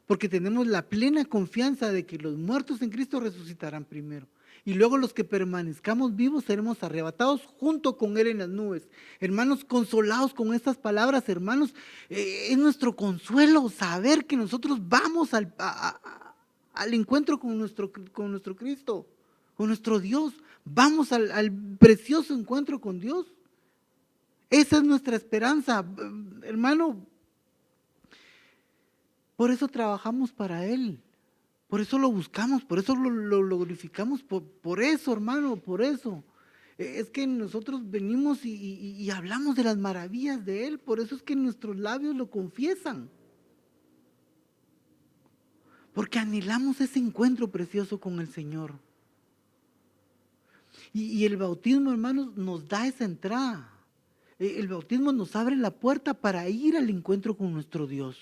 Porque tenemos la plena confianza de que los muertos en Cristo resucitarán primero. Y luego los que permanezcamos vivos seremos arrebatados junto con Él en las nubes. Hermanos, consolados con estas palabras, hermanos, es nuestro consuelo saber que nosotros vamos al encuentro con nuestro Cristo, con nuestro Dios. Vamos al precioso encuentro con Dios. Esa es nuestra esperanza, hermano. Por eso trabajamos para Él, por eso lo buscamos, por eso lo glorificamos, por eso, hermano, por eso. Es que nosotros venimos y hablamos de las maravillas de Él, por eso es que nuestros labios lo confiesan. Porque anhelamos ese encuentro precioso con el Señor. Y el bautismo, hermanos, nos da esa entrada. El bautismo nos abre la puerta para ir al encuentro con nuestro Dios.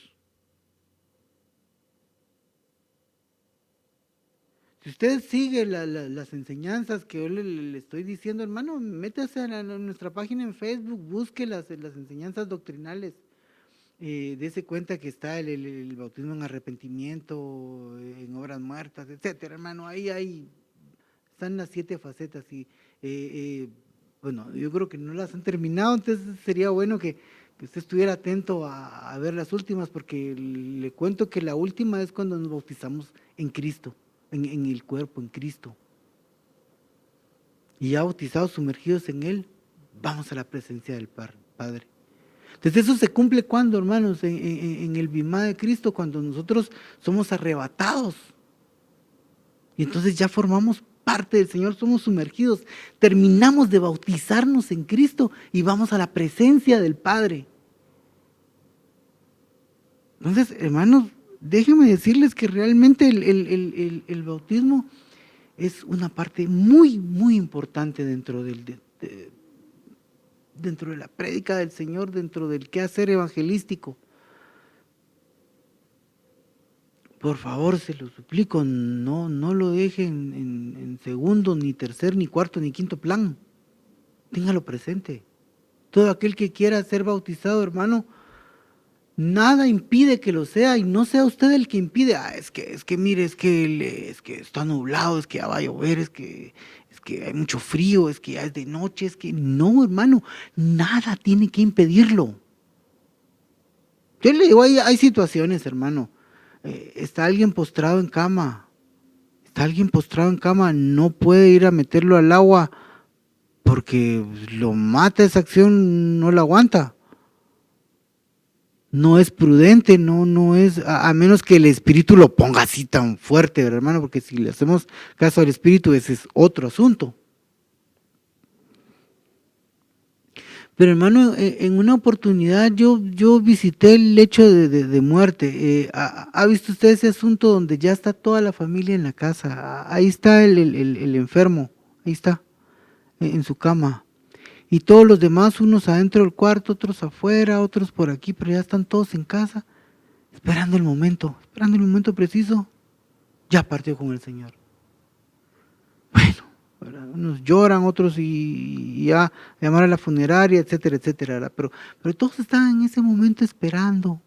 Si usted sigue las enseñanzas que yo le estoy diciendo, hermano, métase a nuestra página en Facebook, busque las enseñanzas doctrinales, dése cuenta que está el bautismo en arrepentimiento, en obras muertas, etcétera, hermano. Ahí están las 7 facetas y bueno, yo creo que no las han terminado, entonces sería bueno que usted estuviera atento a ver las últimas, porque le cuento que la última es cuando nos bautizamos en Cristo. En el cuerpo, en Cristo. Y ya bautizados, sumergidos en Él, vamos a la presencia del Padre. Entonces eso se cumple cuando, hermanos, en el bimá de Cristo, cuando nosotros somos arrebatados. Y entonces ya formamos parte del Señor, somos sumergidos, terminamos de bautizarnos en Cristo y vamos a la presencia del Padre. Entonces, hermanos, déjenme decirles que realmente el bautismo es una parte muy, muy importante dentro de la prédica del Señor, dentro del quehacer evangelístico. Por favor, se lo suplico, no lo dejen en segundo, ni tercer, ni cuarto, ni quinto plan. Téngalo presente. Todo aquel que quiera ser bautizado, hermano, nada impide que lo sea, y no sea usted el que impide. Es que mire, es que está nublado, es que ya va a llover, es que hay mucho frío, es que ya es de noche, es que no, hermano, nada tiene que impedirlo. Yo le digo, hay situaciones, hermano. Está alguien postrado en cama, no puede ir a meterlo al agua porque lo mata, esa acción no la aguanta. No es prudente, no es, a menos que el espíritu lo ponga así tan fuerte, ¿verdad, hermano? Porque si le hacemos caso al espíritu, ese es otro asunto. Pero, hermano, en una oportunidad yo visité el lecho de muerte. ¿Ha visto usted ese asunto donde ya está toda la familia en la casa? Ahí está el enfermo, ahí está, en su cama. Y todos los demás, unos adentro del cuarto, otros afuera, otros por aquí, pero ya están todos en casa. esperando el momento preciso, ya partió con el Señor. Bueno, ¿verdad? Unos lloran, otros y ya llamar a la funeraria, etcétera, etcétera, ¿verdad? Pero todos estaban en ese momento esperando.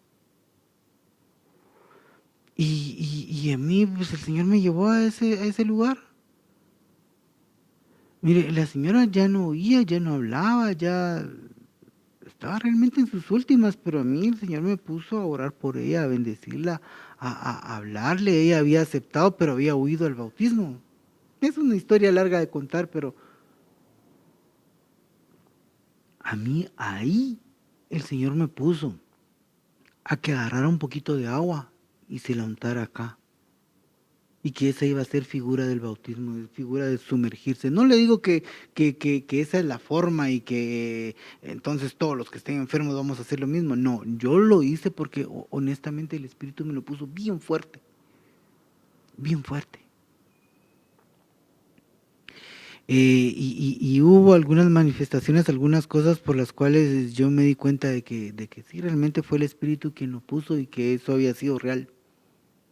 Y a mí, pues el Señor me llevó a ese lugar. Mire, la señora ya no oía, ya no hablaba, ya estaba realmente en sus últimas, pero a mí el Señor me puso a orar por ella, a bendecirla, a hablarle. Ella había aceptado, pero había huido al bautismo. Es una historia larga de contar, pero a mí ahí el Señor me puso a que agarrara un poquito de agua y se la untara acá. Y que esa iba a ser figura del bautismo, figura de sumergirse. No le digo que esa es la forma y que entonces todos los que estén enfermos vamos a hacer lo mismo. No, yo lo hice porque honestamente el Espíritu me lo puso bien fuerte, bien fuerte. Y hubo algunas manifestaciones, algunas cosas por las cuales yo me di cuenta de que sí, realmente fue el Espíritu quien lo puso y que eso había sido real.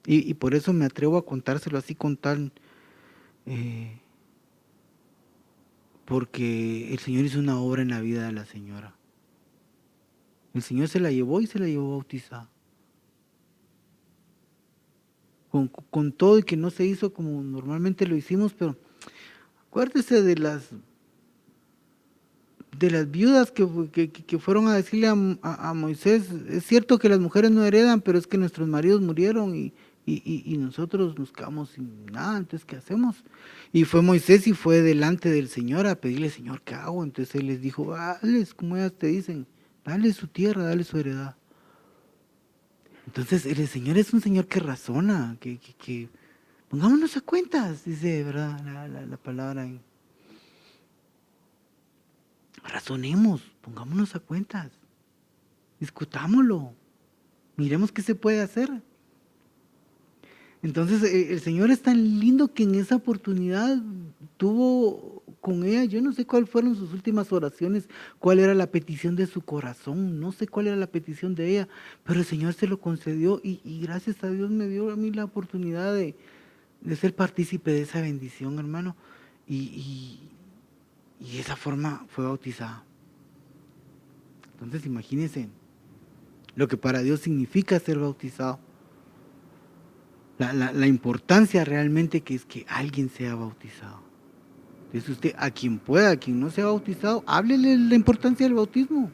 Y por eso me atrevo a contárselo así con tal... porque el Señor hizo una obra en la vida de la señora. El Señor se la llevó y se la llevó bautizada. Con todo y que no se hizo como normalmente lo hicimos, pero acuérdese de las viudas que fueron a decirle a Moisés, es cierto que las mujeres no heredan, pero es que nuestros maridos murieron y nosotros nos quedamos sin nada, entonces ¿qué hacemos? Y fue Moisés y fue delante del Señor a pedirle, Señor, ¿qué hago? Entonces él les dijo, dales, como ellas te dicen, dale su tierra, dale su heredad. Entonces el Señor es un Señor que razona, que pongámonos a cuentas, dice, ¿verdad? La palabra ahí. Razonemos, pongámonos a cuentas, discutámoslo, miremos qué se puede hacer. Entonces el Señor es tan lindo que en esa oportunidad tuvo con ella, yo no sé cuáles fueron sus últimas oraciones, cuál era la petición de su corazón, no sé cuál era la petición de ella, pero el Señor se lo concedió y gracias a Dios me dio a mí la oportunidad de ser partícipe de esa bendición, hermano, y de esa forma fue bautizada. Entonces imagínense lo que para Dios significa ser bautizado. La importancia realmente que es que alguien sea bautizado. Entonces usted, a quien pueda, a quien no sea bautizado, háblele la importancia del bautismo.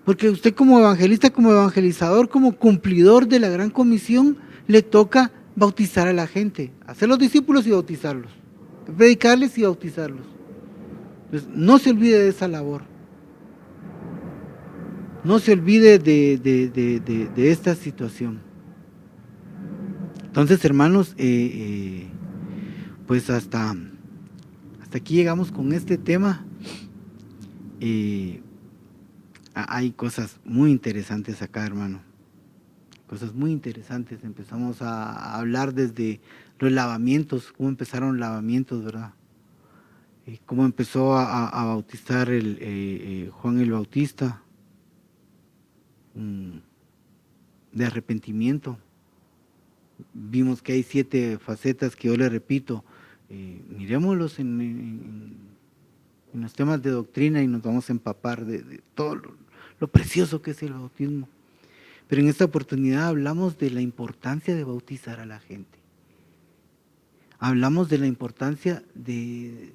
Porque usted como evangelista, como evangelizador, como cumplidor de la gran comisión, le toca bautizar a la gente, hacer los discípulos y bautizarlos, predicarles y bautizarlos. Entonces no se olvide de esa labor. No se olvide de esta situación. Entonces, hermanos, pues hasta aquí llegamos con este tema. Hay cosas muy interesantes acá, hermano. Cosas muy interesantes. Empezamos a hablar desde los lavamientos, cómo empezaron los lavamientos, ¿verdad? Cómo empezó a bautizar Juan el Bautista, de arrepentimiento. Vimos que hay 7 facetas que yo le repito. Miremoslos en los temas de doctrina y nos vamos a empapar de todo lo precioso que es el bautismo. Pero en esta oportunidad hablamos de la importancia de bautizar a la gente. Hablamos de la importancia de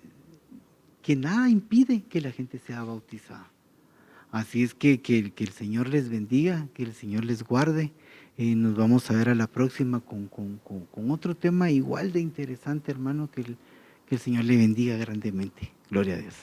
que nada impide que la gente sea bautizada. Así es que el Señor les bendiga, que el Señor les guarde. Nos vamos a ver a la próxima con otro tema igual de interesante, hermano, que el Señor le bendiga grandemente. Gloria a Dios.